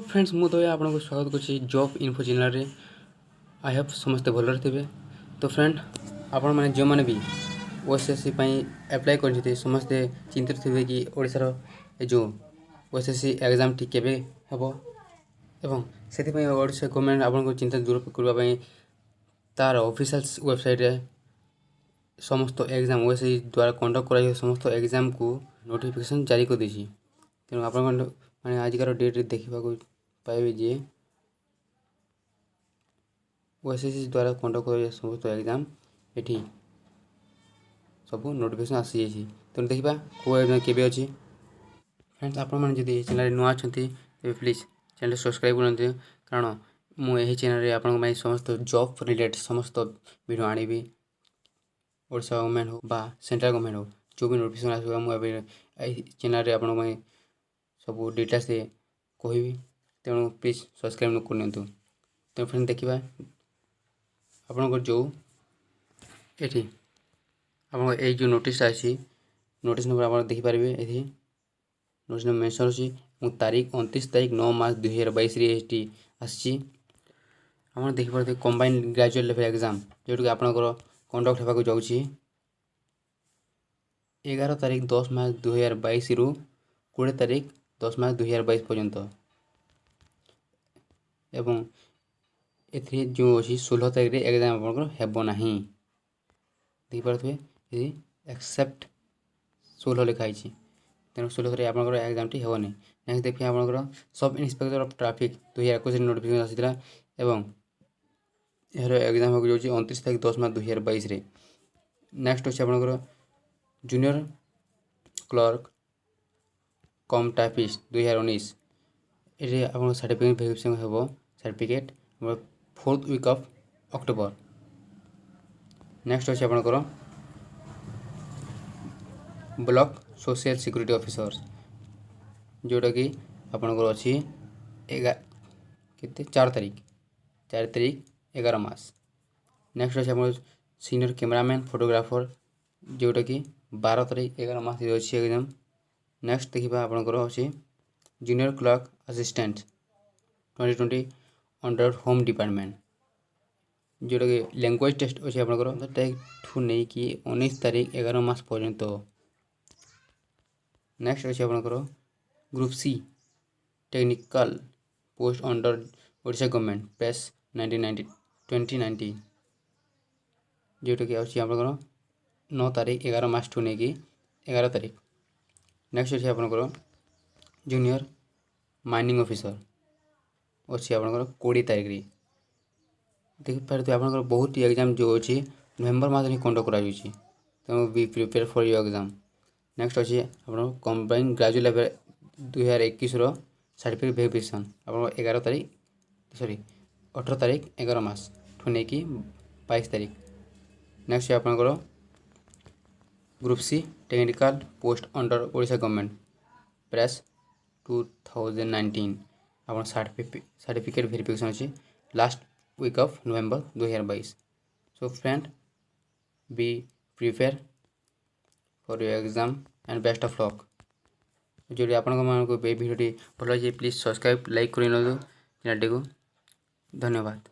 Friends मु तो आपको स्वागत कर जॉब इन्फो चैनल रे। आई होप समस्ते भल थे। तो फ्रेंड आपण मैंने जो मैंने भी ओएसएससी एप्लाय कर समस्ते चिंतित थे कि ओडिशार जो ओएसएससी एग्जाम टी केबे हेबो एवं से ओडिशा गवर्नमेंट आपन चिंता दूर करने तार ऑफिशियल वेबसाइट रे समस्त एग्जाम ओएसएससी द्वारा कंडक्ट कर समस्त एग्जाम को नोटिफिकेशन जारी कर दी। तेणु आप मैंने आजिकार डेट रे देखा पाइबे जे ओएसएससी द्वारा कंडक्ट कर समस्त एग्जाम एठी सब नोटिफिकेशन आसी जाइए। तेणु देखा कौ एग्जाम केबे अच्छी। फ्रेंड्स आप चैनल नुआ अच्छा तेज प्लीज चैनल सब्सक्राइब करते, कारण मुझे चैनल आप समस्त जॉब रिलेटेड समस्त वीडियो आनिबी। ओडिशा गवर्नमेंट हो बा सेंट्रल गवर्नमेंट हो जो भी नोटिफिकेशन आसो मुझे चैनल आप सब डिटेल्स कहबी। तेणु प्लीज सब्सक्राइब न करनी। तेणु फ्रेंड देखा आपंकर जो ये आप जो नोटिस अच्छी नोटिस नंबर आप देखिपारे। ये नोटिस नंबर मेंशन अच्छी तारीख 29 तारीख 9 मार्च 2022 आसी। आप देखिए कंबाइंड ग्रेजुएट लेवल एग्जाम जोटि आपंकर कंडक्ट होगा जाऊँगी 11 तारीख 10 मार्च 2022 रु 20 तारीख 10 मार्च 2022 पर्यंत एवं ए जो अच्छी 16 तारीख रे एग्जाम आपंकर हेबो नहीं। देखिपे ये एक्सेप्ट 16 लिखाई। तेणु 16 तारीख आपंकर एग्जाम टी हेबो नहीं। नेक्स्ट देखिए आपंकर sub inspector of traffic 2021 notification आसाला एवं यार एग्जाम हो जाऊँगी 29 तारीख 10 मार्च 2022 रे। नेक्स्ट अच्छे आपंकर जूनियर क्लर्क कम टाइपिस्ट 2019 ये आप सर्टिफिकेट भेरिफिकेशन हेबो। Certificate 4th week of October. Next अच्छे आपंकर ब्लॉक सोशल सिक्यूरीटी ऑफिसर जोटा कि आपंकर अच्छी 4 तारीख 11 मास। नेक्स्ट अच्छे आप सीनियर कैमरामैन फोटोग्राफर जोटा कि 12 तारीख 11 मास अच्छी एग्जाम। नेक्स्ट देखा आपंकर अच्छी junior clerk assistant 2020 under home department जोटा कि लैंग्वेज टेस्ट अच्छे आपंकर तारीख ठू नहीं कि 19 तारीख 11 मास पर्यंत। नेक्स्ट अच्छे आपंकर group C technical post under Odisha government press 2019 जोटा कि अच्छी आपंकर 9 तारीख 11 मास ठू नहीं कि 11 तारीख। नेक्स्ट अच्छे आपंकर जूनियर माइनिंग ऑफिसर अच्छी आपंकर 20 तारीख रे। देखिए आपंकर बहुत एग्जाम जो अच्छी नवेम्बर मास कंडक्ट कर तेणु B prepare for your exam. Next अच्छे आप combined graduate level 2021 certificate verification आप 11 तारीख 18 तारीख 11 मास ठू नहीं कि 22 तारीख। नेक्स्ट आपंकर group C technical post under Odisha government press 2019 आप सर्टिफिकेट वेरिफिकेशन अच्छी last week of November 2022। So friend be prepare for your exam and best of luck. जो आपको भिडियो भल लगे प्लीज सब्सक्राइब लाइक कर चैनल को। धन्यवाद।